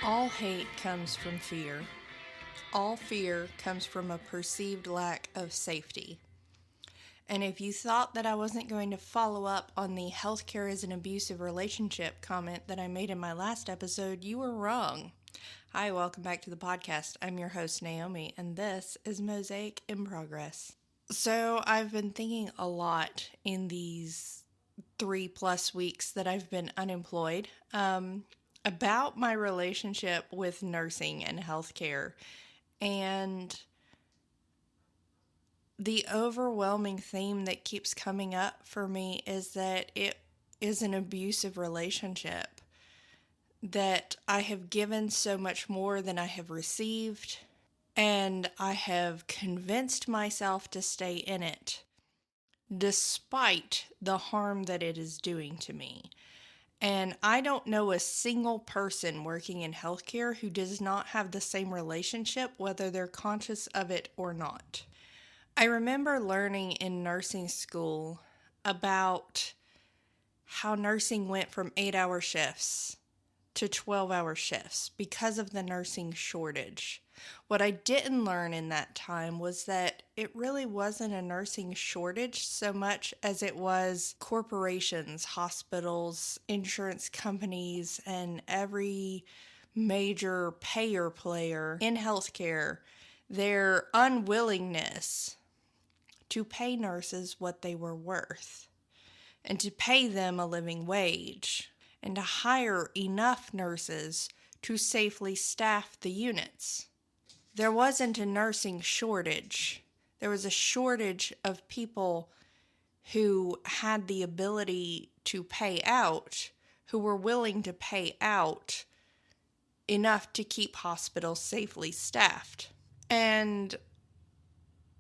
All hate comes from fear. All fear comes from a perceived lack of safety. And if you thought that I wasn't going to follow up on the healthcare is an abusive relationship comment that I made in my last episode, you were wrong. Hi, welcome back to the podcast. I'm your host, Naomi, and this is Mosaic in Progress. So I've been thinking a lot in these 3+ weeks that I've been unemployed about my relationship with nursing and healthcare. And the overwhelming theme that keeps coming up for me is that it is an abusive relationship, that I have given so much more than I have received, and I have convinced myself to stay in it, despite the harm that it is doing to me. And I don't know a single person working in healthcare who does not have the same relationship, whether they're conscious of it or not. I remember learning in nursing school about how nursing went from 8-hour shifts to 12-hour shifts because of the nursing shortage. What I didn't learn in that time was that it really wasn't a nursing shortage so much as it was corporations, hospitals, insurance companies, and every major payer player in healthcare, their unwillingness to pay nurses what they were worth and to pay them a living wage and to hire enough nurses to safely staff the units. There wasn't a nursing shortage. There was a shortage of people who had the ability to pay out, who were willing to pay out enough to keep hospitals safely staffed. And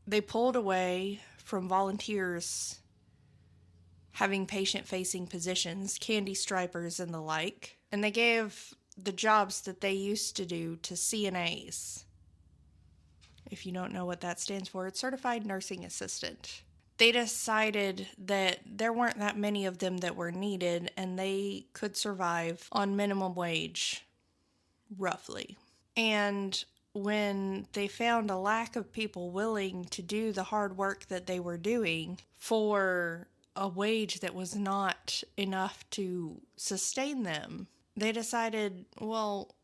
they pulled away from volunteers having patient-facing positions, candy stripers and the like, and they gave the jobs that they used to do to CNAs. If you don't know what that stands for, it's Certified Nursing Assistant. They decided that there weren't that many of them that were needed, and they could survive on minimum wage, roughly. And when they found a lack of people willing to do the hard work that they were doing for a wage that was not enough to sustain them, they decided, well,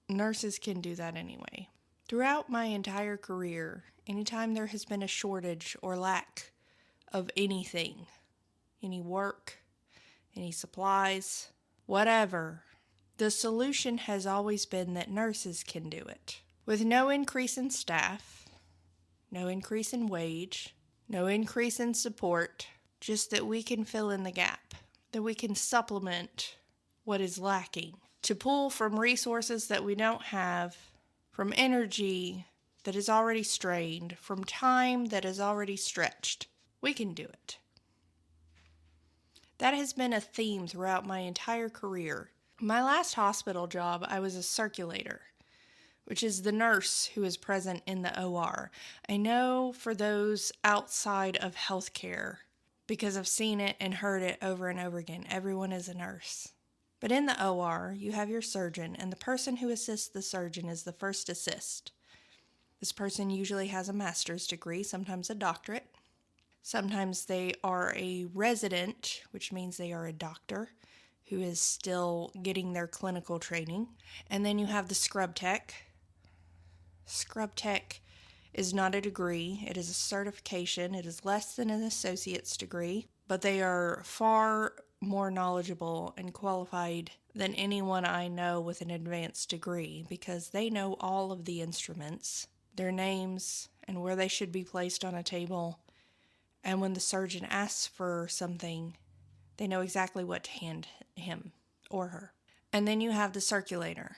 nurses can do that anyway. Throughout my entire career, anytime there has been a shortage or lack of anything, any work, any supplies, whatever, the solution has always been that nurses can do it. With no increase in staff, no increase in wage, no increase in support, just that we can fill in the gap, that we can supplement what is lacking, to pull from resources that we don't have, from energy that is already strained, from time that is already stretched. We can do it. That has been a theme throughout my entire career. My last hospital job, I was a circulator, which is the nurse who is present in the OR. I know for those outside of healthcare, because I've seen it and heard it over and over again, everyone is a nurse. But in the OR, you have your surgeon, and the person who assists the surgeon is the first assist. This person usually has a master's degree, sometimes a doctorate. Sometimes they are a resident, which means they are a doctor who is still getting their clinical training. And then you have the scrub tech. Scrub tech is not a degree. It is a certification. It is less than an associate's degree, but they are far more knowledgeable and qualified than anyone I know with an advanced degree, because they know all of the instruments, their names, and where they should be placed on a table. And when the surgeon asks for something, they know exactly what to hand him or her. And then you have the circulator.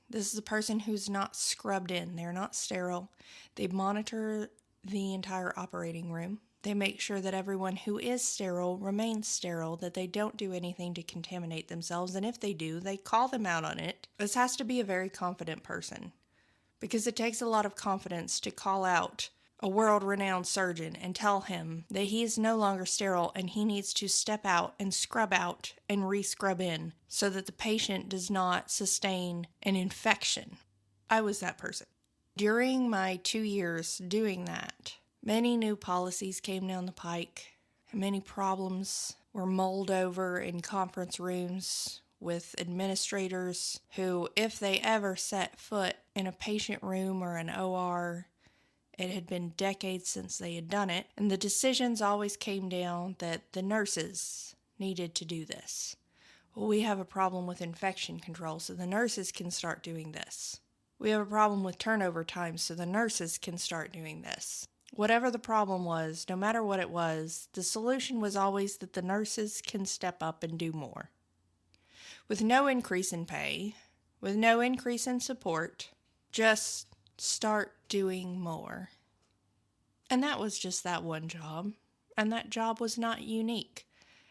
This is a person who's not scrubbed in. They're not sterile. They monitor the entire operating room. They make sure that everyone who is sterile remains sterile, that they don't do anything to contaminate themselves, and if they do, they call them out on it. This has to be a very confident person, because it takes a lot of confidence to call out a world-renowned surgeon, and tell him that he is no longer sterile and he needs to step out and re-scrub in so that the patient does not sustain an infection. I was that person. During my 2 years doing that, many new policies came down the pike, and many problems were mulled over in conference rooms with administrators who, if they ever set foot in a patient room or an OR, it had been decades since they had done it, and the decisions always came down that the nurses needed to do this. Well, we have a problem with infection control, so the nurses can start doing this. We have a problem with turnover time, so the nurses can start doing this. Whatever the problem was, no matter what it was, the solution was always that the nurses can step up and do more. With no increase in pay, with no increase in support, just start doing more. And that was just that one job, and that job was not unique.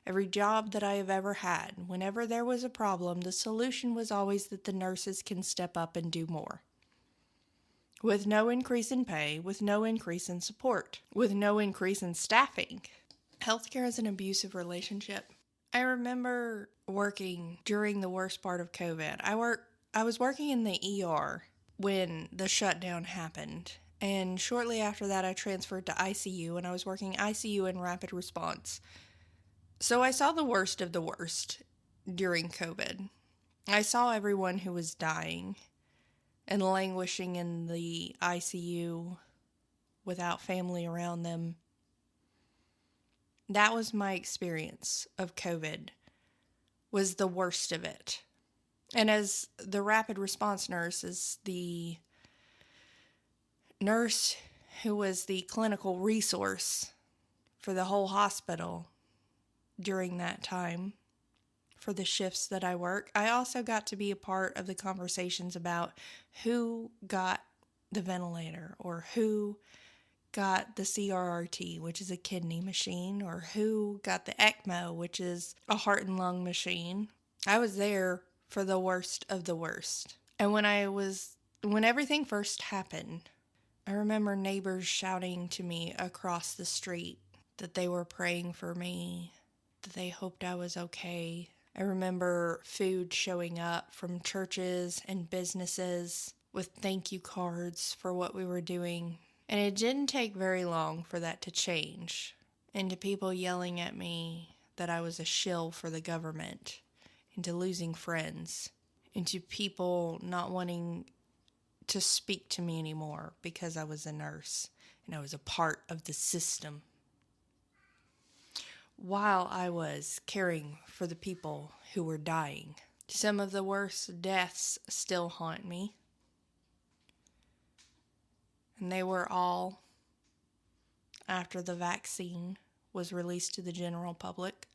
Every job that I have ever had, whenever there was a problem, the solution was always that the nurses can step up and do more. With no increase in pay, with no increase in support, with no increase in staffing. Healthcare is an abusive relationship. I remember working during the worst part of COVID. I was working in the ER when the shutdown happened. And shortly after that, I transferred to ICU, and I was working ICU in rapid response. So I saw the worst of the worst during COVID. I saw everyone who was dying and languishing in the ICU without family around them. That was my experience of COVID, was the worst of it. And as the rapid response nurse, as the nurse who was the clinical resource for the whole hospital during that time, for the shifts that I work, I also got to be a part of the conversations about who got the ventilator or who got the CRRT, which is a kidney machine, or who got the ECMO, which is a heart and lung machine. I was there for the worst of the worst. And when everything first happened, I remember neighbors shouting to me across the street that they were praying for me, that they hoped I was okay. I remember food showing up from churches and businesses with thank you cards for what we were doing. And it didn't take very long for that to change into people yelling at me that I was a shill for the government, into losing friends, into people not wanting to speak to me anymore because I was a nurse and I was a part of the system. While I was caring for the people who were dying, some of the worst deaths still haunt me. And they were all after the vaccine was released to the general public.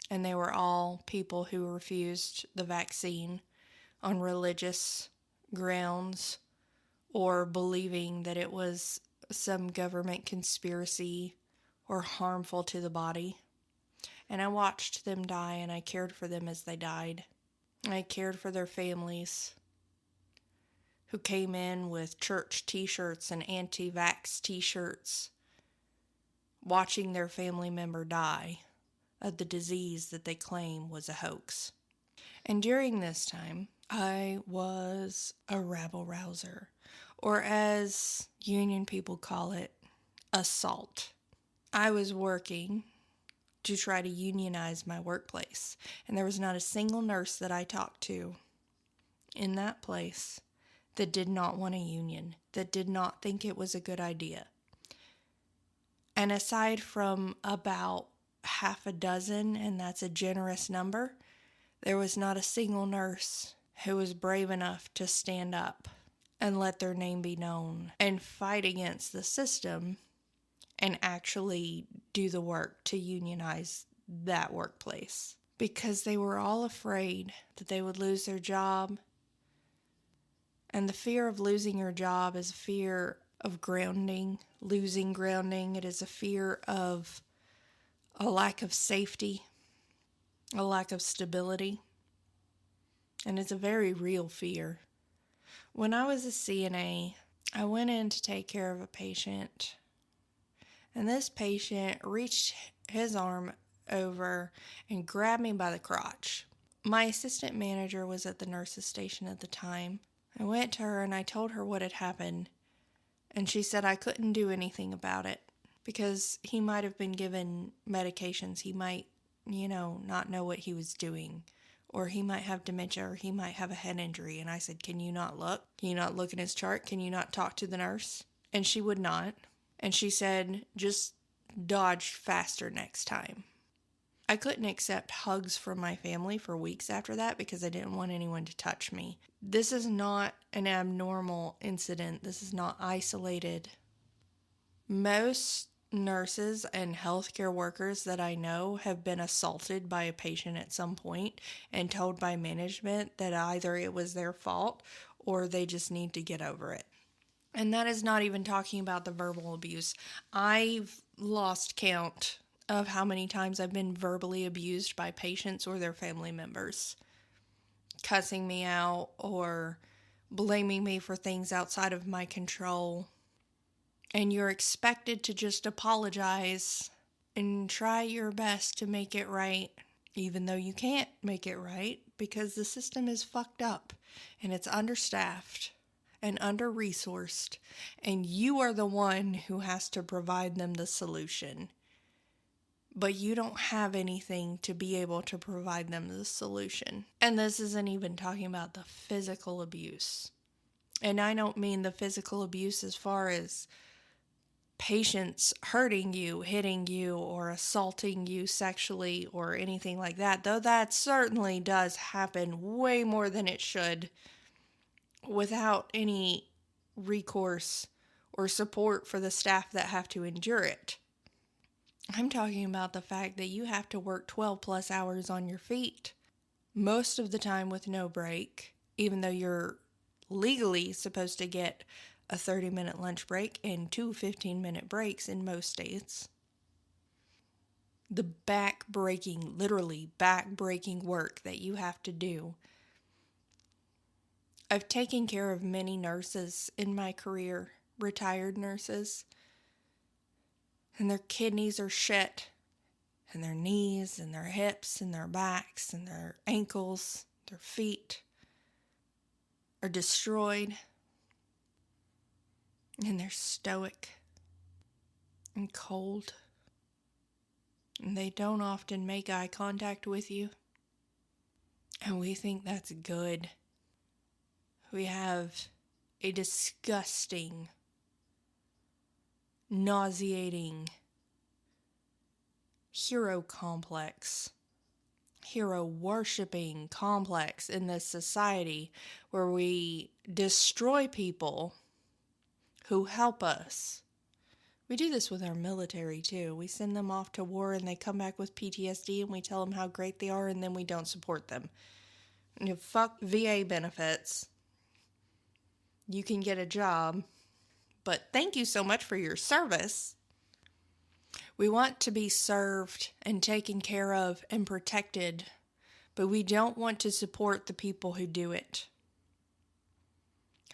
And they were all people who refused the vaccine on religious grounds or believing that it was some government conspiracy or harmful to the body. And I watched them die, and I cared for them as they died. I cared for their families who came in with church t-shirts and anti-vax t-shirts, watching their family member die of the disease that they claim was a hoax. And during this time, I was a rabble-rouser, or as union people call it, assault. I was working to try to unionize my workplace, and there was not a single nurse that I talked to in that place that did not want a union, that did not think it was a good idea. And aside from about half a dozen, and that's a generous number, there was not a single nurse who was brave enough to stand up and let their name be known and fight against the system and actually do the work to unionize that workplace. Because they were all afraid that they would lose their job. And the fear of losing your job is a fear of grounding, losing grounding. It is a fear of a lack of safety, a lack of stability. And it's a very real fear. When I was a CNA, I went in to take care of a patient, and this patient reached his arm over and grabbed me by the crotch. My assistant manager was at the nurse's station at the time. I went to her and I told her what had happened, and she said I couldn't do anything about it because he might have been given medications. He might, not know what he was doing, or he might have dementia, or he might have a head injury. And I said, can you not look? Can you not look in his chart? Can you not talk to the nurse? And she would not. And she said, just dodge faster next time. I couldn't accept hugs from my family for weeks after that because I didn't want anyone to touch me. This is not an abnormal incident. This is not isolated. Most nurses and healthcare workers that I know have been assaulted by a patient at some point and told by management that either it was their fault or they just need to get over it. And that is not even talking about the verbal abuse. I've lost count of how many times I've been verbally abused by patients or their family members, cussing me out or blaming me for things outside of my control. And you're expected to just apologize and try your best to make it right, even though you can't make it right because the system is fucked up and it's understaffed and under-resourced, and you are the one who has to provide them the solution. But you don't have anything to be able to provide them the solution. And this isn't even talking about the physical abuse. And I don't mean the physical abuse as far as patients hurting you, hitting you, or assaulting you sexually or anything like that, though that certainly does happen way more than it should without any recourse or support for the staff that have to endure it. I'm talking about the fact that you have to work 12 plus hours on your feet, most of the time with no break, even though you're legally supposed to get a 30-minute lunch break and 2 15-minute breaks in most states. The literally back-breaking work that you have to do. I've taken care of many nurses in my career, retired nurses, and their kidneys are shit, and their knees, and their hips, and their backs, and their ankles, their feet are destroyed, and they're stoic and cold, and they don't often make eye contact with you, and we think that's good. We have a disgusting, nauseating hero complex, hero worshipping complex in this society where we destroy people who help us. We do this with our military too. We send them off to war and they come back with PTSD and we tell them how great they are and then we don't support them. Fuck VA benefits. You can get a job, but thank you so much for your service. We want to be served and taken care of and protected, but we don't want to support the people who do it,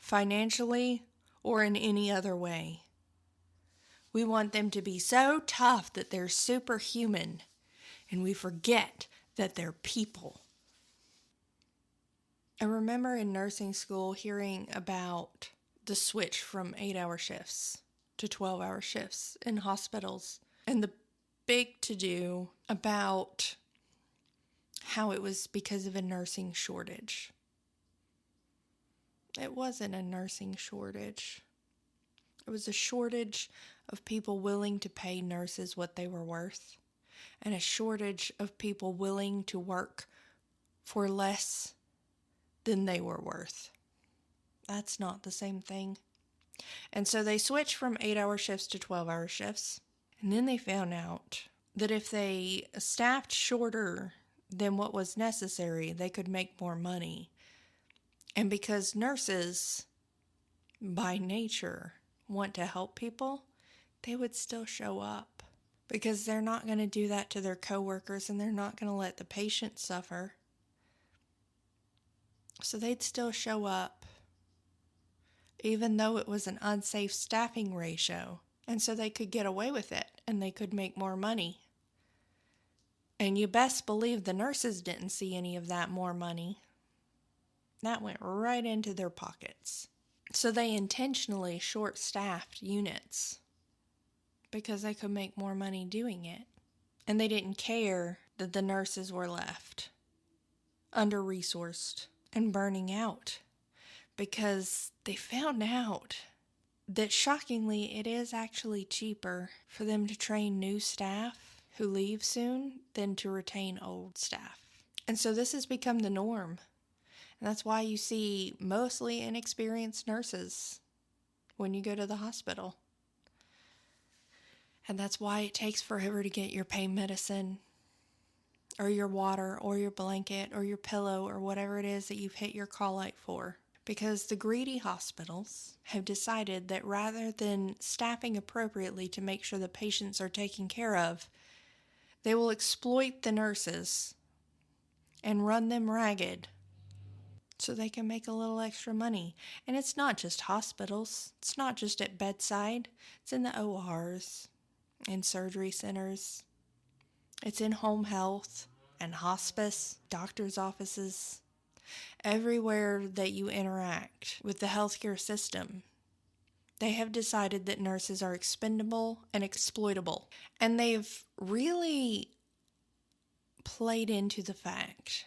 financially or in any other way. We want them to be so tough that they're superhuman, and we forget that they're people. I remember in nursing school hearing about the switch from 8-hour shifts to 12-hour shifts in hospitals and the big to-do about how it was because of a nursing shortage. It wasn't a nursing shortage. It was a shortage of people willing to pay nurses what they were worth, and a shortage of people willing to work for less than they were worth. That's not the same thing. And so they switched from 8-hour shifts to 12-hour shifts. And then they found out that if they staffed shorter than what was necessary, they could make more money. And because nurses, by nature, want to help people, they would still show up. Because they're not going to do that to their coworkers and they're not going to let the patient suffer. So they'd still show up even though it was an unsafe staffing ratio. And so they could get away with it and they could make more money. And you best believe the nurses didn't see any of that more money. That went right into their pockets. So they intentionally short-staffed units because they could make more money doing it. And they didn't care that the nurses were left under-resourced and burning out because they found out that shockingly it is actually cheaper for them to train new staff who leave soon than to retain old staff. And so this has become the norm. And that's why you see mostly inexperienced nurses when you go to the hospital. And that's why it takes forever to get your pain medicine or your water or your blanket or your pillow or whatever it is that you've hit your call light for. Because the greedy hospitals have decided that rather than staffing appropriately to make sure the patients are taken care of, they will exploit the nurses and run them ragged so they can make a little extra money. And it's not just hospitals. It's not just at bedside. It's in the ORs, in surgery centers. It's in home health and hospice, doctor's offices. Everywhere that you interact with the healthcare system, they have decided that nurses are expendable and exploitable. And they've really played into the fact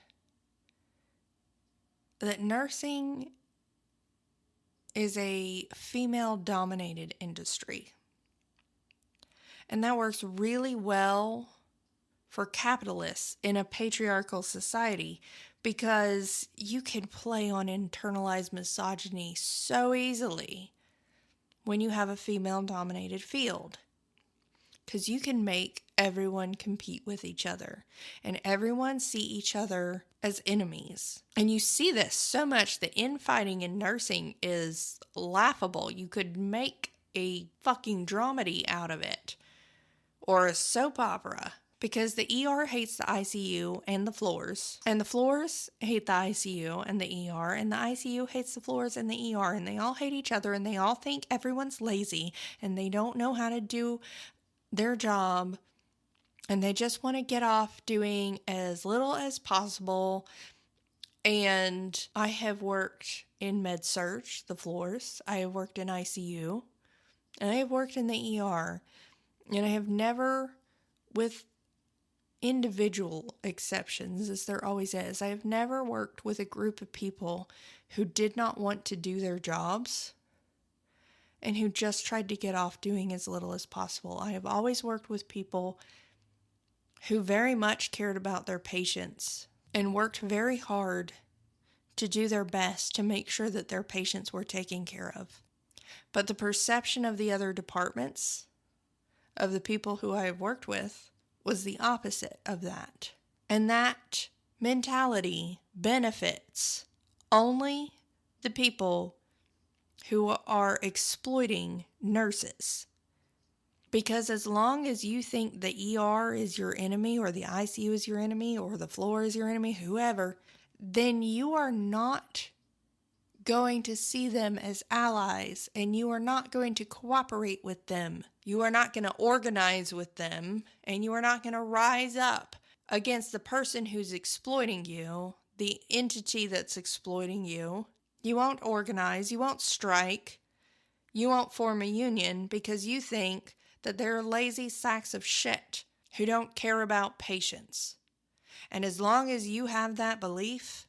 that nursing is a female-dominated industry. And that works really well for capitalists in a patriarchal society because you can play on internalized misogyny so easily when you have a female-dominated field. Because you can make everyone compete with each other and everyone see each other as enemies. And you see this so much that infighting in nursing is laughable. You could make a fucking dramedy out of it or a soap opera because the ER hates the ICU and the floors hate the ICU and the ER, and the ICU hates the floors and the ER, and they all hate each other, and they all think everyone's lazy and they don't know how to do their job, and they just want to get off doing as little as possible. And I have worked in med-surg, the floors. I have worked in ICU, and I have worked in the ER, and I have never, with individual exceptions, as there always is, I have never worked with a group of people who did not want to do their jobs and who just tried to get off doing as little as possible. I have always worked with people who very much cared about their patients and worked very hard to do their best to make sure that their patients were taken care of. But the perception of the other departments, of the people who I have worked with, was the opposite of that. And that mentality benefits only the people who are exploiting nurses. Because as long as you think the ER is your enemy, or the ICU is your enemy, or the floor is your enemy, whoever, then you are not going to see them as allies, and you are not going to cooperate with them. You are not going to organize with them, and you are not going to rise up against the person who's exploiting you, the entity that's exploiting you. You won't organize, you won't strike, you won't form a union because you think that they're lazy sacks of shit who don't care about patients. And as long as you have that belief,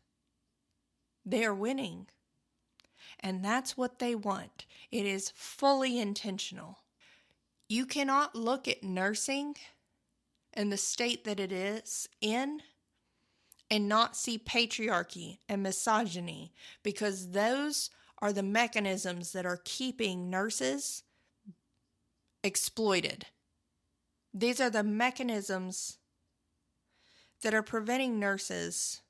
they are winning. And that's what they want. It is fully intentional. You cannot look at nursing and the state that it is in and not see patriarchy and misogyny, because those are the mechanisms that are keeping nurses exploited. These are the mechanisms that are preventing nurses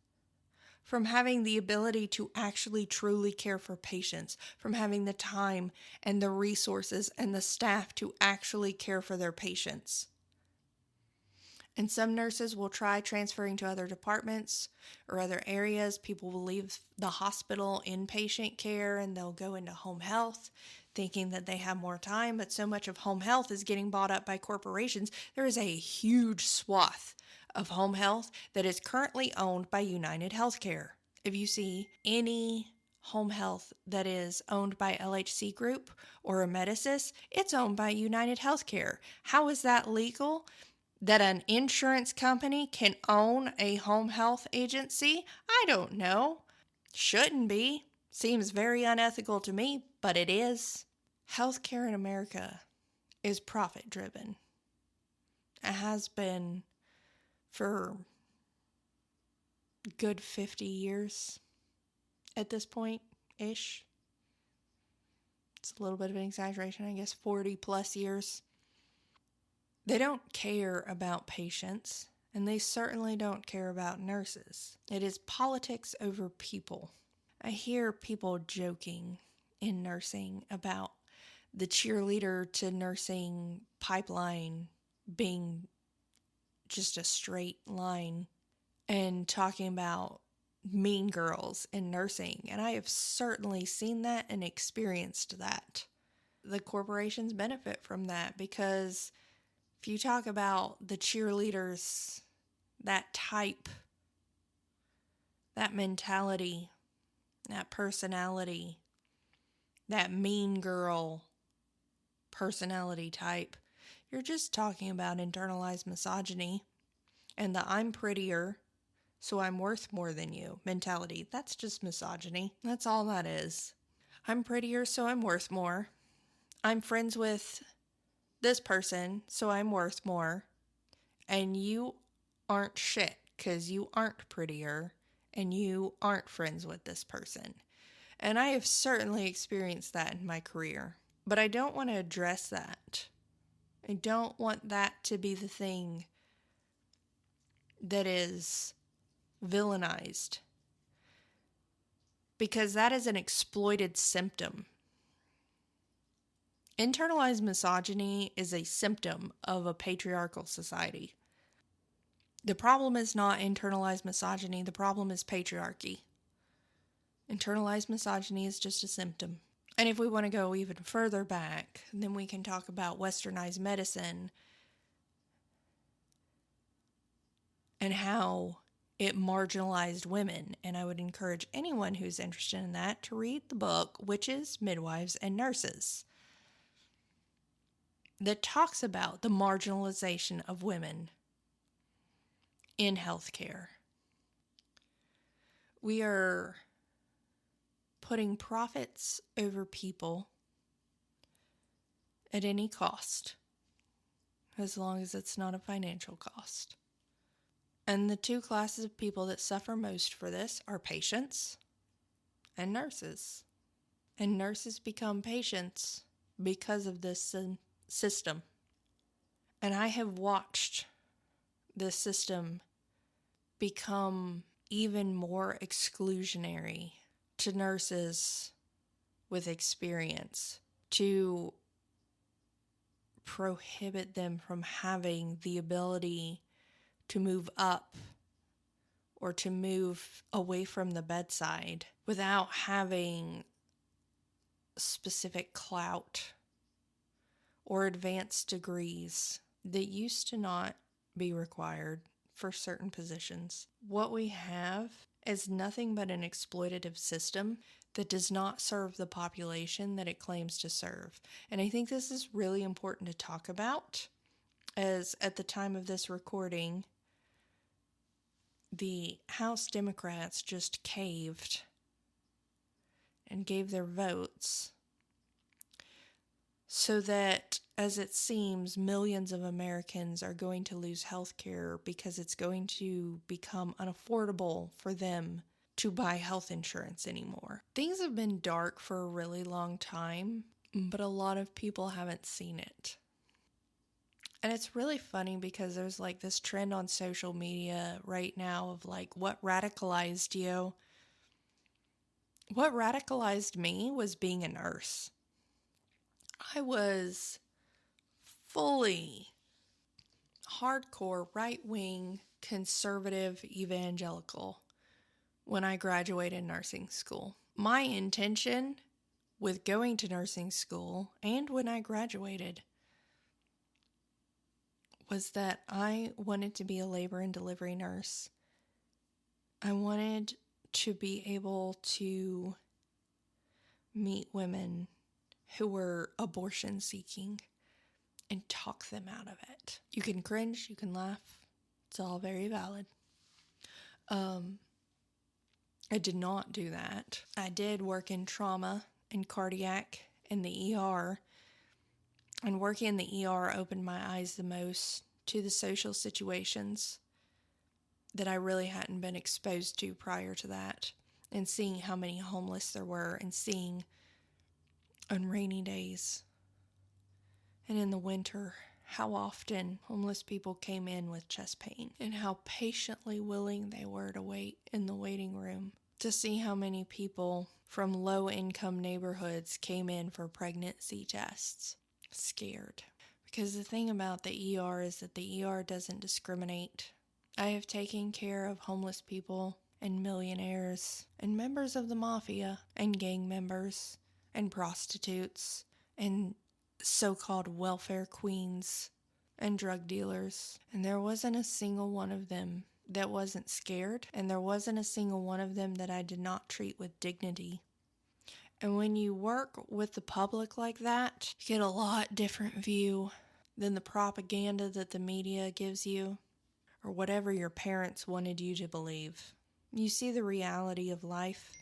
from having the ability to actually truly care for patients, from having the time and the resources and the staff to actually care for their patients. And some nurses will try transferring to other departments or other areas. People will leave the hospital inpatient care and they'll go into home health thinking that they have more time. But so much of home health is getting bought up by corporations. There is a huge swath of home health that is currently owned by United Healthcare. If you see any home health that is owned by LHC Group or Amedisys, it's owned by United Healthcare. How is that legal? That an insurance company can own a home health agency? I don't know. Shouldn't be. Seems very unethical to me, but it is. Healthcare in America is profit driven. It has been for a good 50 years at this point-ish. It's a little bit of an exaggeration, I guess 40 plus years. They don't care about patients, and they certainly don't care about nurses. It is politics over people. I hear people joking in nursing about the cheerleader to nursing pipeline being just a straight line and talking about mean girls in nursing. And I have certainly seen that and experienced that. The corporations benefit from that because if you talk about the cheerleaders, that type, that mentality, that personality, that mean girl personality type, you're just talking about internalized misogyny and the I'm prettier, so I'm worth more than you mentality. That's just misogyny. That's all that is. I'm prettier, so I'm worth more. I'm friends with this person, so I'm worth more. And you aren't shit because you aren't prettier and you aren't friends with this person. And I have certainly experienced that in my career. But I don't want to address that. I don't want that to be the thing that is villainized. Because that is an exploited symptom. Internalized misogyny is a symptom of a patriarchal society. The problem is not internalized misogyny, the problem is patriarchy. Internalized misogyny is just a symptom. And if we want to go even further back, then we can talk about westernized medicine and how it marginalized women. And I would encourage anyone who's interested in that to read the book Witches, Midwives, and Nurses that talks about the marginalization of women in healthcare. We are putting profits over people at any cost, as long as it's not a financial cost. And the two classes of people that suffer most for this are patients and nurses. And nurses become patients because of this system. And I have watched this system become even more exclusionary to nurses with experience, to prohibit them from having the ability to move up or to move away from the bedside without having specific clout or advanced degrees that used to not be required for certain positions. What we have is nothing but an exploitative system that does not serve the population that it claims to serve. And I think this is really important to talk about, as at the time of this recording, the House Democrats just caved and gave their votes so that, as it seems, millions of Americans are going to lose health care because it's going to become unaffordable for them to buy health insurance anymore. Things have been dark for a really long time, but a lot of people haven't seen it. And it's really funny because there's like this trend on social media right now of like, what radicalized you? What radicalized me was being a nurse. I was fully hardcore right-wing conservative evangelical when I graduated nursing school. My intention with going to nursing school and when I graduated was that I wanted to be a labor and delivery nurse. I wanted to be able to meet women who were abortion seeking and talk them out of it. You can cringe, you can laugh. It's all very valid. I did not do that. I did work in trauma and cardiac in the ER. And working in the ER opened my eyes the most to the social situations that I really hadn't been exposed to prior to that. And seeing how many homeless there were, and seeing on rainy days and in the winter how often homeless people came in with chest pain, and how patiently willing they were to wait in the waiting room. To see how many people from low-income neighborhoods came in for pregnancy tests, scared. Because the thing about the ER is that the ER doesn't discriminate. I have taken care of homeless people and millionaires and members of the mafia and gang members and prostitutes and so-called welfare queens and drug dealers. And there wasn't a single one of them that wasn't scared, and there wasn't a single one of them that I did not treat with dignity. And when you work with the public like that, you get a lot different view than the propaganda that the media gives you, or whatever your parents wanted you to believe. You see the reality of life.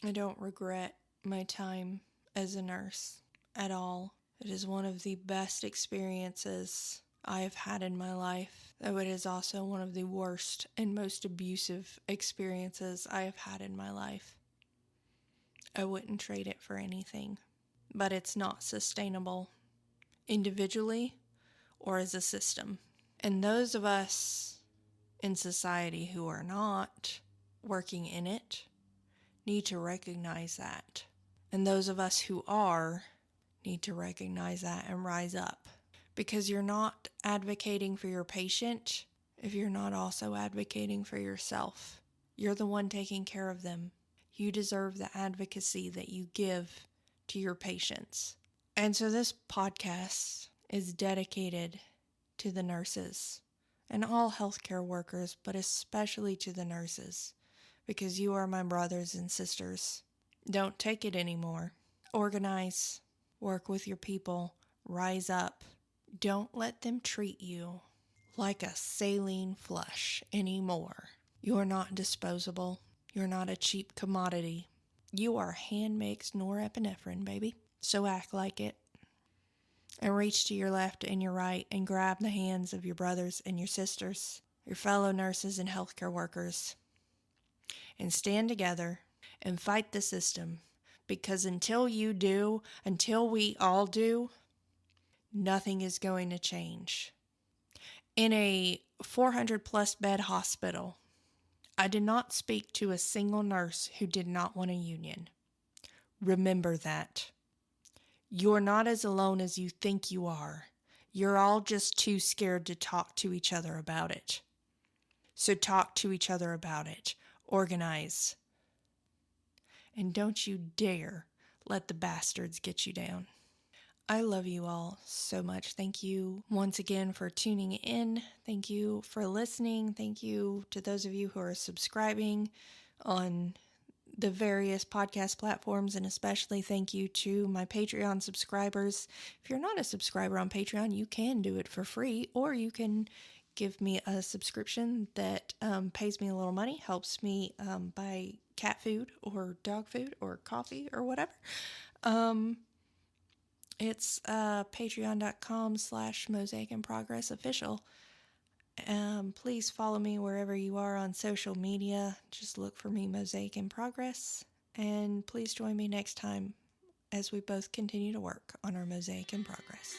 I don't regret my time as a nurse at all. It is one of the best experiences I have had in my life, though it is also one of the worst and most abusive experiences I have had in my life. I wouldn't trade it for anything, but it's not sustainable individually or as a system. And those of us in society who are not working in it need to recognize that. And those of us who are need to recognize that and rise up. Because you're not advocating for your patient if you're not also advocating for yourself. You're the one taking care of them. You deserve the advocacy that you give to your patients. And so this podcast is dedicated to the nurses and all healthcare workers, but especially to the nurses, because you are my brothers and sisters. Don't take it anymore. Organize, work with your people, rise up. Don't let them treat you like a saline flush anymore. You are not disposable. You're not a cheap commodity. You are hand-mixed norepinephrine, baby. So act like it. And reach to your left and your right and grab the hands of your brothers and your sisters, your fellow nurses and healthcare workers, and stand together and fight the system. Because until you do, until we all do, nothing is going to change. In a 400-plus bed hospital, I did not speak to a single nurse who did not want a union. Remember that. You're not as alone as you think you are. You're all just too scared to talk to each other about it. So talk to each other about it. Organize. And don't you dare let the bastards get you down. I love you all so much. Thank you once again for tuning in. Thank you for listening. Thank you to those of you who are subscribing on the various podcast platforms, and especially thank you to my Patreon subscribers. If you're not a subscriber on Patreon, you can do it for free, or you can give me a subscription that pays me a little money, helps me buy cat food or dog food or coffee or whatever. It's patreon.com/Mosaic in Progress official. Please follow me wherever you are on social media. Just look for me, Mosaic in Progress. And please join me next time as we both continue to work on our Mosaic in Progress.